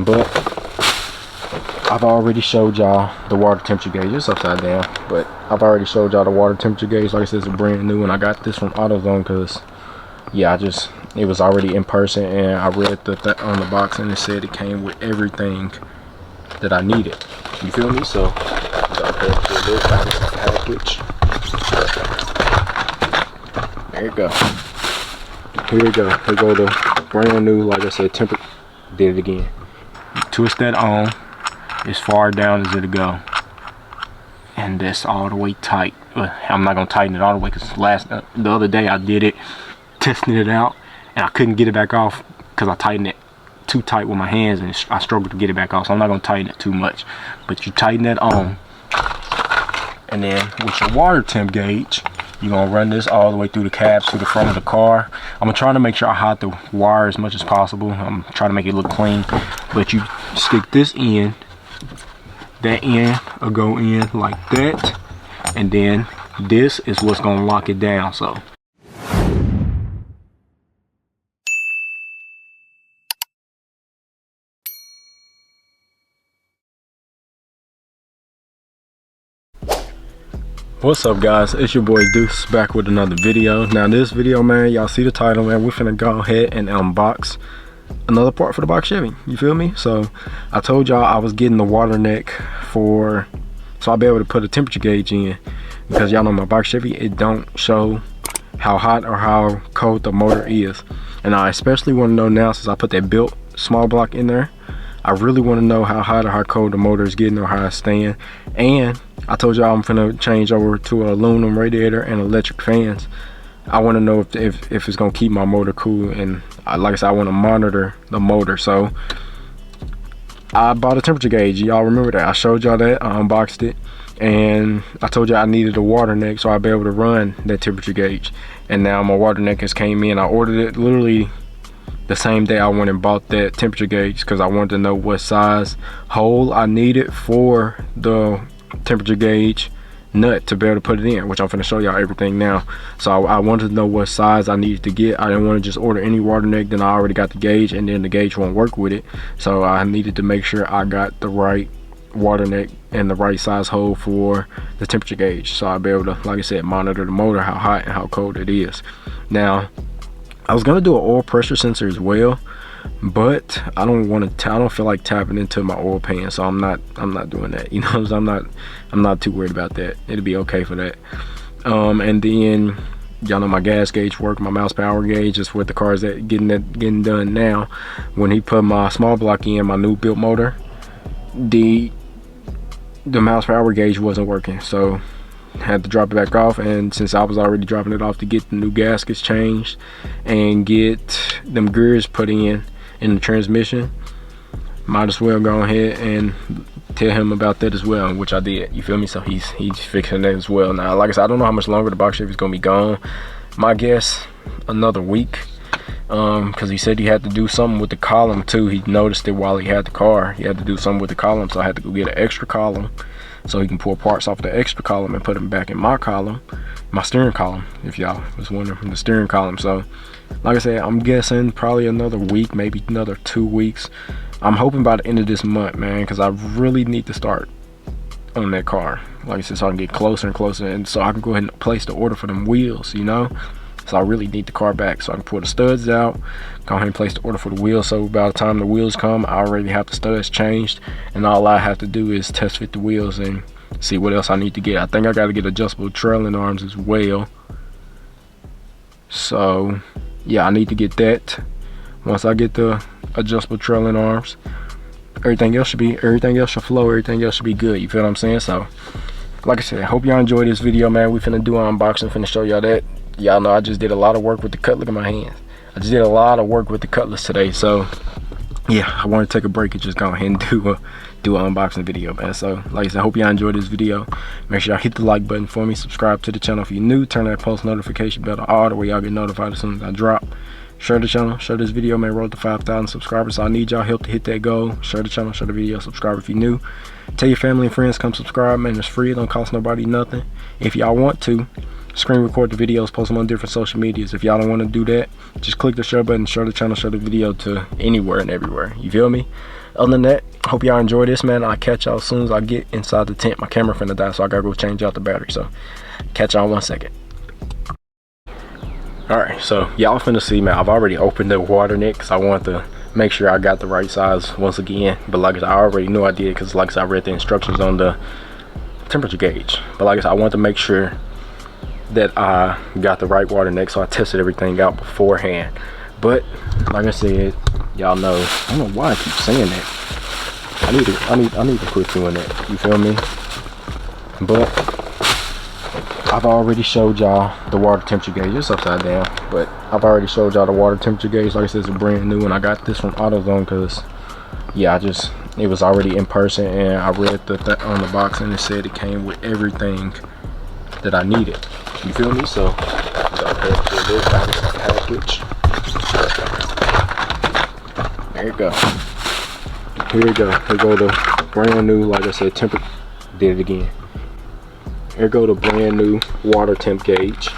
But I've already showed y'all the water temperature gauge. It's upside down, but I've already showed y'all the water temperature gauge. Like I said, it's a brand new, and I got this from AutoZone because, yeah, it was already in person, and I read on the box, and it said it came with everything that I needed. You feel me? So I'll put it to this package. There you go. Here we go. Here go the brand new, like I said, temperature. Did it again. Twist that on as far down as it'll go, and that's all the way tight. I'm not gonna tighten it all the way because the other day I did it, testing it out, and I couldn't get it back off because I tightened it too tight with my hands, and I struggled to get it back off. So I'm not gonna tighten it too much, but you tighten that on, and then with your water temp gauge, you're gonna run this all the way through the cabs to the front of the car. I'm trying to make sure I hide the wire as much as possible. I'm trying to make it look clean, but you stick this in. That end will go in like that, and then this is what's gonna lock it down. So what's up, guys? It's your boy Deuce back with another video. Now this video, man, y'all see the title, man. We're finna go ahead and unbox another part for the box Chevy. You feel me? So I told y'all I was getting the water neck so I'll be able to put a temperature gauge in, because y'all know my box Chevy, it don't show how hot or how cold the motor is. And I especially want to know now, since I put that built small block in there, I really want to know how hot or how cold the motor is getting, or how it's staying. And I told y'all I'm finna change over to an aluminum radiator and electric fans. I want to know if it's gonna keep my motor cool, and like I said, I want to monitor the motor. So I bought a temperature gauge. Y'all remember that I showed y'all that? I unboxed it, and I told you I needed a water neck so I'll be able to run that temperature gauge. And now my water neck has came in. I ordered it literally the same day I went and bought that temperature gauge, because I wanted to know what size hole I needed for the temperature gauge nut to be able to put it in, which I'm going to show y'all everything now. So I wanted to know what size I needed to get. I didn't want to just order any water neck, then I already got the gauge, and then the gauge won't work with it. So I needed to make sure I got the right water neck and the right size hole for the temperature gauge, so I'll be able to, like I said, monitor the motor, how hot and how cold it is. Now I was going to do an oil pressure sensor as well, but I don't feel like tapping into my oil pan, so I'm not doing that, you know. So I'm not too worried about that. It'll be okay for that. And then y'all know my gas gauge work, my mouse power gauge is what the car is at, getting done now. When he put my small block in, my new built motor, the mouse power gauge wasn't working, so had to drop it back off. And since I was already dropping it off to get the new gaskets changed and get them gears put in the transmission, might as well go ahead and tell him about that as well, which I did. You feel me? So he's fixing that as well. Now, like I said, I don't know how much longer the box Chevy is gonna be gone. My guess, another week, because he said he had to do something with the column too. He noticed it while he had the car. He had to do something with the column, so I had to go get an extra column so he can pull parts off the extra column and put them back in my column, my steering column, if y'all was wondering, the steering column. So like I said, I'm guessing probably another week, maybe another 2 weeks. I'm hoping by the end of this month, man, because I really need to start on that car, like I said, so I can get closer and closer, and so I can go ahead and place the order for them wheels, you know. So I really need the car back so I can pull the studs out, go ahead and place the order for the wheels. So by the time the wheels come, I already have the studs changed, and all I have to do is test fit the wheels and see what else I need to get. I think I got to get adjustable trailing arms as well. So yeah, I need to get that. Once I get the adjustable trailing arms, everything else should flow, everything else should be good. You feel what I'm saying? So like I said, I hope y'all enjoyed this video, man. We finna do an unboxing, finna show y'all that. Y'all know I just did a lot of work with the cut. Look at my hands. I just did a lot of work with the cutlass today. So yeah, I want to take a break and just go ahead and do an unboxing video, man. So like I said, I hope y'all enjoyed this video. Make sure y'all hit the like button for me, subscribe to the channel if you're new, turn that post notification bell to all, the way y'all get notified as soon as I drop. Share the channel, share this video, man. Roll to 5,000 subscribers, so I need y'all help to hit that goal. Share the channel, share the video, subscribe if you're new. Tell your family and friends, come subscribe, man. It's free, it don't cost nobody nothing. If y'all want to, screen record the videos, post them on different social medias. If y'all don't want to do that, just click the share button, share the channel, share the video to anywhere and everywhere. You feel me? Other than that, hope y'all enjoy this, man. I'll catch y'all as soon as I get inside the tent. My camera finna die, so I gotta go change out the battery. So catch y'all in 1 second. Alright, so y'all finna see, man, I've already opened the water neck because I wanted to make sure I got the right size once again. But like I said, I already knew I did because like I said, I read the instructions on the temperature gauge. But like I said, I wanted to make sure that I got the right water neck, so I tested everything out beforehand. But like I said, y'all know, I don't know why I keep saying that. I need to quit doing that. You feel me? But I've already showed y'all the water temperature gauge. It's upside down, but I've already showed y'all the water temperature gauge. Like I said, it's a brand new one. I got this from AutoZone because yeah, it was already in person, and I read on the box, and it said it came with everything that I needed. You feel me? So this package. There you go. Here we go. Here go the brand new, like I said, did it again. Here go the brand new water temp gauge,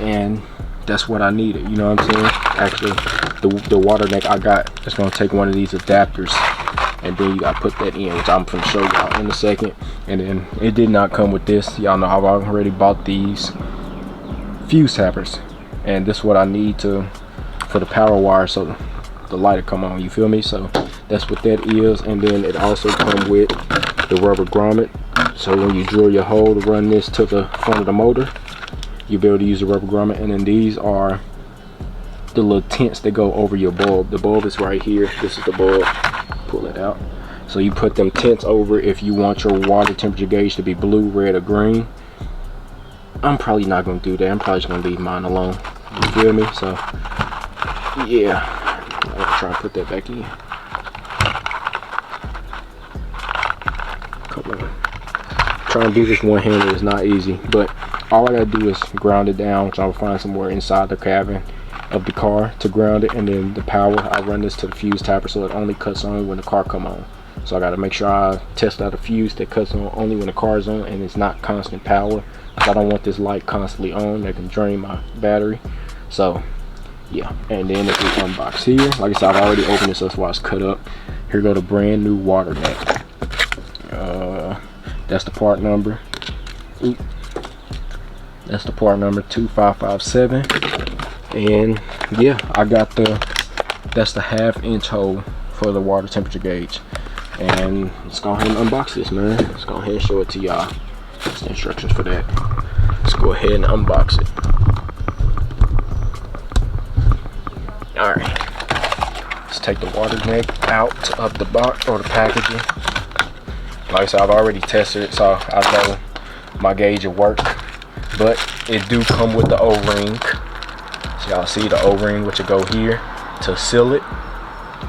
and that's what I needed. You know what I'm saying? Actually, the water neck I got is gonna take one of these adapters, and then you gotta put that in, which I'm gonna show y'all in a second. And then it did not come with this. Y'all know I've already bought these fuse tappers, and this is what I need for the power wire, so the light will come on. You feel me? So that's what that is. And then it also comes with the rubber grommet, so when you drill your hole to run this to the front of the motor, you'll be able to use the rubber grommet. And then these are the little tents that go over your bulb. The bulb is right here. This is the bulb. Pull it out. So you put them tents over if you want your water temperature gauge to be blue, red, or green. I'm probably not going to do that. I'm probably just going to leave mine alone. You feel me? So yeah, I'm going to try and put that back in. Come on. Trying to do this one-handed is not easy, but all I gotta do is ground it down, which I'll find somewhere inside the cabin of the car to ground it. And then the power, I run this to the fuse tapper, so it only cuts on when the car come on. So I gotta make sure I test out a fuse that cuts on only when the car is on, and it's not constant power. I don't want this light constantly on, that can drain my battery. So yeah, and then if we unbox here, like I said, I've already opened this, so that's why it's cut up. Here go the brand new water neck. That's the part number. Ooh. That's the part number 2557. And yeah, I got that's the 1/2 inch hole for the water temperature gauge. And let's go ahead and unbox this, man. Let's go ahead and show it to y'all. That's the instructions for that. Let's go ahead and unbox it. Alright. Let's take the water neck out of the box or the packaging. Like I said, I've already tested it, so I know my gauge will work. But it do come with the O-ring. So y'all see the O-ring, which will go here to seal it.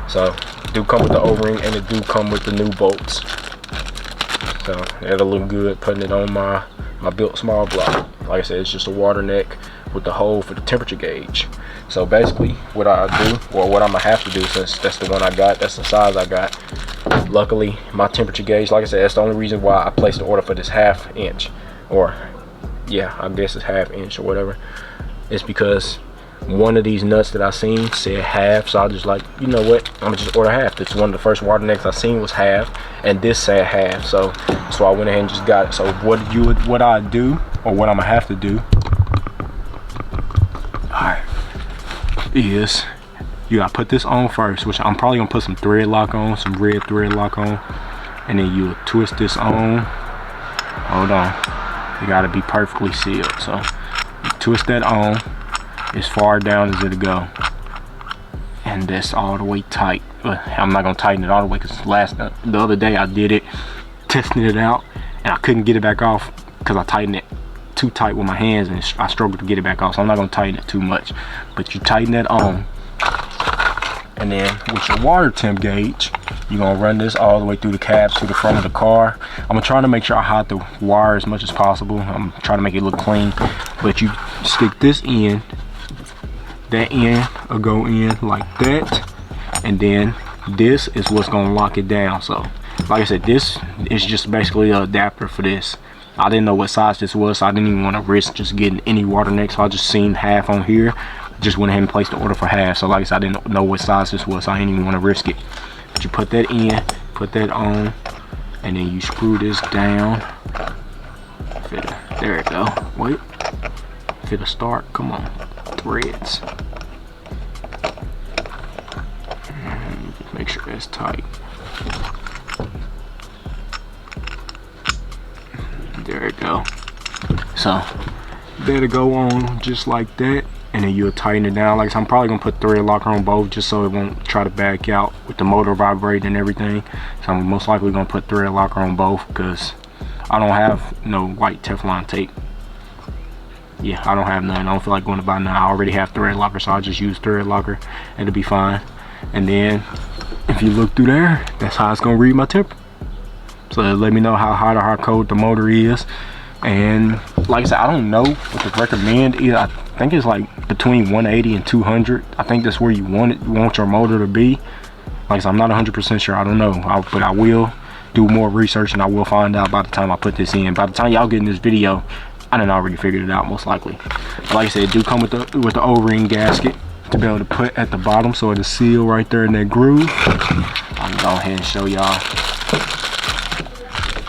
So it do come with the O-ring, and it do come with the new bolts. So it'll look good putting it on my built small block. Like I said, it's just a water neck with the hole for the temperature gauge. So basically what I do, or what I'm gonna have to do, since that's the one I got, that's the size I got. Luckily my temperature gauge, like I said, that's the only reason why I placed the order for this 1/2 inch, or yeah, I guess it's 1/2 inch or whatever. It's because one of these nuts that I seen said 1/2, so I just like, you know what, I'm gonna just order 1/2. That's one of the first water necks I seen was 1/2, and this said 1/2, so I went ahead and just got it. So what I do, or what I'm gonna have to do, alright, is you gotta put this on first, which I'm probably gonna put some thread lock on, some red thread lock on, and then you twist this on. Hold on, you gotta be perfectly sealed. So you twist that on as far down as it'll go, and that's all the way tight. But I'm not gonna tighten it all the way, because the other day I did it, testing it out, and I couldn't get it back off because I tightened it too tight with my hands, and I struggled to get it back off. So I'm not gonna tighten it too much, but you tighten that on. And then with your water temp gauge, you're gonna run this all the way through the cabs to the front of the car. I'm trying to make sure I hide the wire as much as possible. I'm trying to make it look clean. But you stick this in, that end will go in like that, and then this is what's gonna lock it down. So like I said, this is just basically an adapter for this. I didn't know what size this was, so I didn't even want to risk just getting any water neck, so I just seen 1/2 on here. just went ahead and placed the order for half. So like I said, I didn't know what size this was, so I didn't even want to risk it. But you put that in, put that on, and then you screw this down. There it go. Wait, fit a start. Come on, threads. Make sure it's tight. There it go. So that'll go on just like that, and then you'll tighten it down. Like I said, I'm probably gonna put thread locker on both just so it won't try to back out with the motor vibrating and everything. So I'm most likely gonna put thread locker on both because I don't have no white Teflon tape. Yeah, I don't have none. I don't feel like going to buy none. I already have thread locker, so I'll just use thread locker. It'll be fine. And then if you look through there, that's how it's gonna read my temp. So let me know how hot or how cold the motor is. And like I said, I don't know what to recommend either. I think it's like between 180 and 200. I think that's where you want your motor to be. Like I said, I'm not 100% sure. I don't know, but I will do more research and I will find out by the time I put this in. By the time y'all get in this video, I done already figured it out most likely. But like I said, it do come with the O-ring gasket to be able to put at the bottom, so it'll seal right there in that groove. I'm gonna go ahead and show y'all.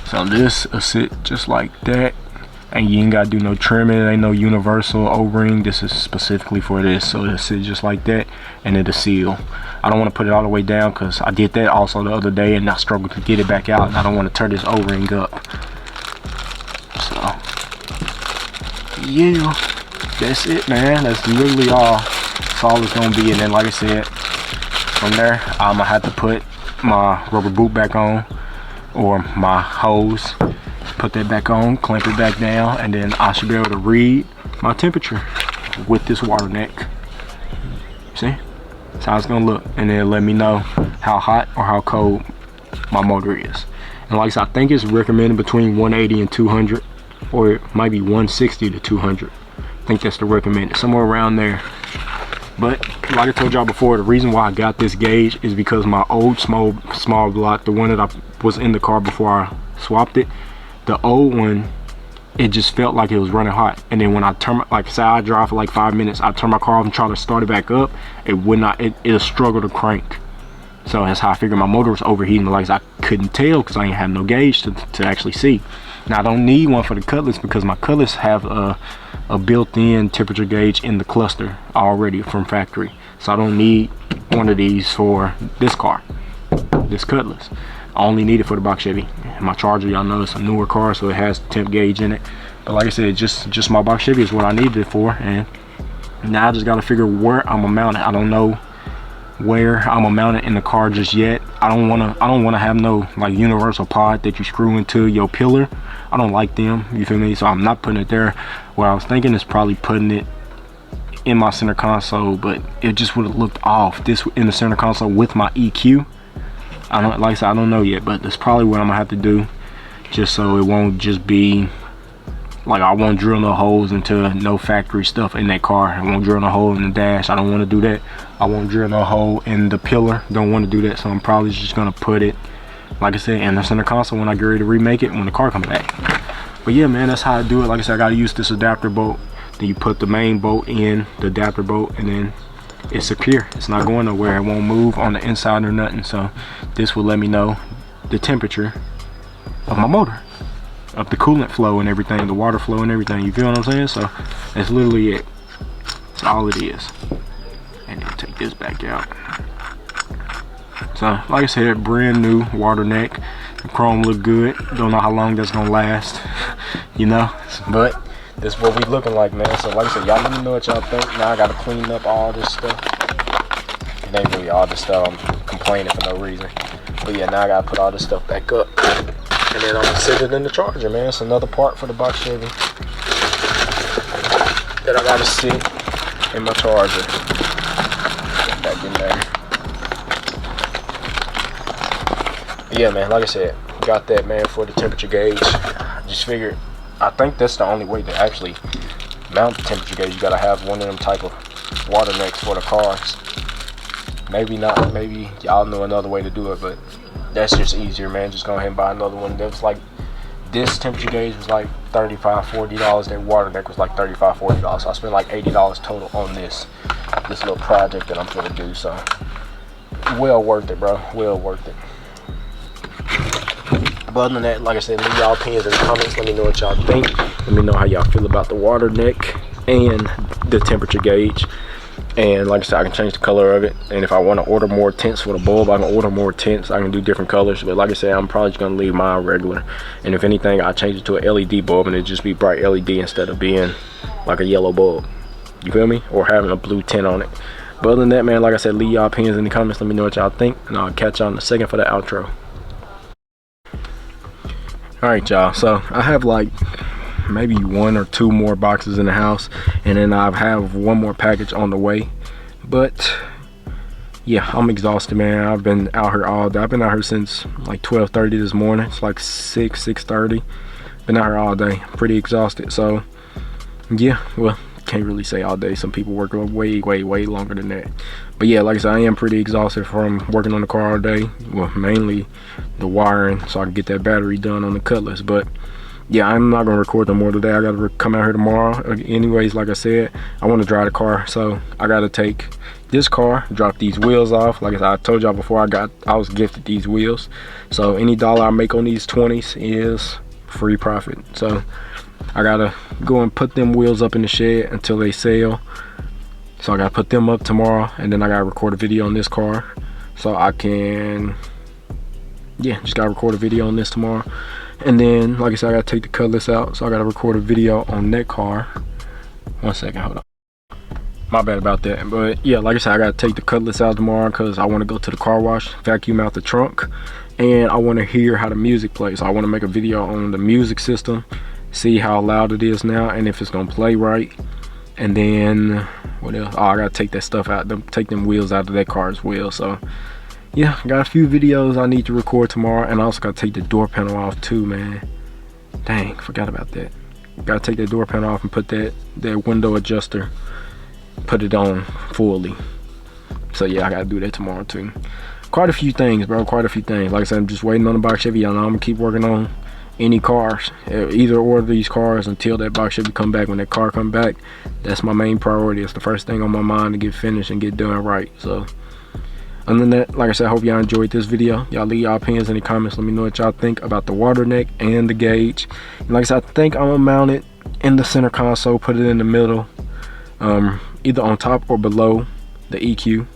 So this will sit just like that, and you ain't gotta do no trimming. It ain't no universal O-ring. This is specifically for this, so it'll sit just like that, and it'll seal. I don't want to put it all the way down because I did that also the other day and I struggled to get it back out, and I don't want to tear this O-ring up. So yeah, that's it, man. That's literally all. That's all it's gonna be. And then like I said, from there I'm gonna have to put my rubber boot back on, or my hose, put that back on, clamp it back down, and then I should be able to read my temperature with this water neck. See, that's how it's gonna look, and then let me know how hot or how cold my motor is. And like I said, I think it's recommended between 180 and 200, or it might be 160 to 200. I think that's the recommended, somewhere around there. But like I told y'all before, the reason why I got this gauge is because my old small block, the one that I was in the car before I swapped it, the old one, it just felt like it was running hot. And then when I turn, like say I drive for like 5 minutes, I turn my car off and try to start it back up, it would not, it'll struggle to crank. So that's how I figured my motor was overheating. Like I couldn't tell because I ain't have no gauge to actually see. Now I don't need one for the Cutlass because my Cutlass have a built-in temperature gauge in the cluster already from factory. So I don't need one of these for this car, this Cutlass. I only need it for the box Chevy. My Charger, y'all know it's a newer car, so it has temp gauge in it. But like I said, just my box Chevy is what I needed it for. And now I just got to figure where I'm gonna mount it. I don't know where I'm gonna mount it in the car just yet. I don't wanna have no like universal pod that you screw into your pillar. I don't like them, you feel me? So I'm not putting it there. What I was thinking is probably putting it in my center console, but it just would have looked off, this in the center console with my EQ. I don't, like I said, I don't know yet, but that's probably what I'm gonna have to do, just so it won't just be like I won't drill no holes into no factory stuff in that car. I won't drill no hole in the dash. I don't want to do that. I won't drill no hole in the pillar. Don't want to do that. So I'm probably just gonna put it, like I said, in the center console when I get ready to remake it when the car comes back. But yeah, man, that's how I do it. Like I said, I gotta use this adapter bolt. Then you put the main bolt in the adapter bolt, and then it's secure. It's not going nowhere. It won't move on the inside or nothing. So this will let me know the temperature of my motor, of the coolant flow and everything, the water flow and everything. You feel what I'm saying? So that's literally it. That's all it is. And then take this back out. So like I said, brand new water neck. The chrome look good. Don't know how long that's gonna last, you know, but this is what we looking like, man. So like I said, y'all let me know what y'all think. Now I gotta clean up all this stuff. It ain't really all this stuff. I'm complaining for no reason. But yeah, now I gotta put all this stuff back up. And then I'm gonna sit it in the Charger, man. It's another part for the box Chevy that I gotta sit in my Charger. Get back in there. But yeah, man, like I said, got that, man, for the temperature gauge. Just figured, I think that's the only way to actually mount the temperature gauge. You gotta have one of them type of water necks for the cars. Maybe not, maybe y'all know another way to do it, but that's just easier, man. Just go ahead and buy another one. That was like, this temperature gauge was like $35–40. That water neck was like $35–40. So I spent like $80 total on this. this little project that I'm gonna do. So well worth it, bro. Well worth it. But other than that, like I said, leave y'all opinions in the comments. Let me know what y'all think. Let me know how y'all feel about the water neck and the temperature gauge. And like I said, I can change the color of it. And if I want to order more tints for the bulb, I can order more tints. I can do different colors. But like I said, I'm probably just going to leave mine regular. And if anything, I'll change it to an LED bulb and it'll just be bright LED instead of being like a yellow bulb. You feel me? Or having a blue tint on it. But other than that, man, like I said, leave y'all opinions in the comments. Let me know what y'all think. And I'll catch y'all in a second for the outro. Alright, y'all. So I have like maybe 1 or 2 more boxes in the house, and then I have 1 more package on the way. But yeah, I'm exhausted, man. I've been out here all day. I've been out here since like 12:30 this morning. It's like 6:30. Been out here all day. Pretty exhausted. So yeah, well, can't really say all day. Some people work way longer than that. But yeah, like I said, I am pretty exhausted from working on the car all day. Well, mainly the wiring so I can get that battery done on the Cutlass. But yeah, I'm not gonna record no more today. I gotta come out here tomorrow. Anyways, like I said, I want to drive the car, so I gotta take this car, drop these wheels off. Like I told y'all before, I was gifted these wheels, so any dollar I make on these 20s is free profit. So I gotta go and put them wheels up in the shed until they sell. So I gotta put them up tomorrow, and then I gotta record a video on this car so I can, yeah, just gotta record a video on this tomorrow. And then, like I said, I gotta take the Cutlass out, so I gotta record a video on that car. 1 second, hold on. My bad about that. But yeah, like I said, I gotta take the Cutlass out tomorrow because I want to go to the car wash, vacuum out the trunk, and I want to hear how the music plays. So I want to make a video on the music system, see how loud it is now, and if it's gonna play right. And then what else? Oh, I gotta take that stuff out, take them wheels out of that car as well. So yeah, got a few videos I need to record tomorrow, and I also gotta take the door panel off too, man. Dang, forgot about that. Gotta take that door panel off and put that window adjuster, put it on fully. So yeah, I gotta do that tomorrow too. Quite a few things, bro. Quite a few things. Like I said, I'm just waiting on the box Chevy. Y'all know I'm gonna keep working on any cars. Either order these cars until that box Chevy come back. When that car come back, that's my main priority. It's the first thing on my mind to get finished and get done right. So other than that, like I said, I hope y'all enjoyed this video. Y'all leave y'all opinions in the comments. Let me know what y'all think about the water neck and the gauge. And like I said, I think I'm gonna mount it in the center console, put it in the middle, either on top or below the EQ.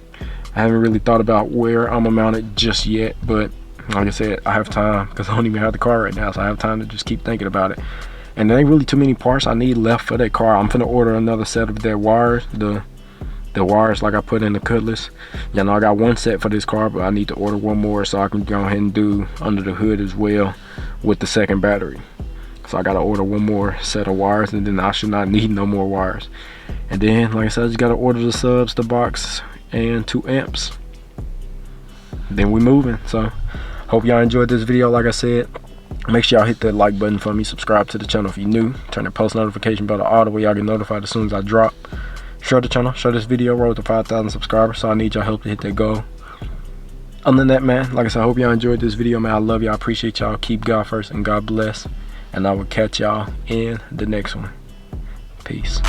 I haven't really thought about where I'm gonna mount it just yet, but like I said, I have time because I don't even have the car right now, so I have time to just keep thinking about it. And there ain't really too many parts I need left for that car. I'm gonna order another set of their wires, the wires like I put in the Cutlass. You know, I got 1 set for this car, but I need to order 1 more so I can go ahead and do under the hood as well with the second battery. So I gotta order 1 more set of wires, and then I should not need no more wires. And then, like I said, I just gotta order the subs, the box, and 2 amps. Then we moving. So hope y'all enjoyed this video. Like I said, make sure y'all hit that like button for me, subscribe to the channel if you're new, turn the post notification bell on the way y'all get notified as soon as I drop. Share the channel, share this video, road to 5,000 subscribers, so I need y'all help to hit that goal. Other than that, man, like I said, I hope y'all enjoyed this video, man. I love y'all, appreciate y'all, keep God first, and God bless, and I will catch y'all in the next one. Peace.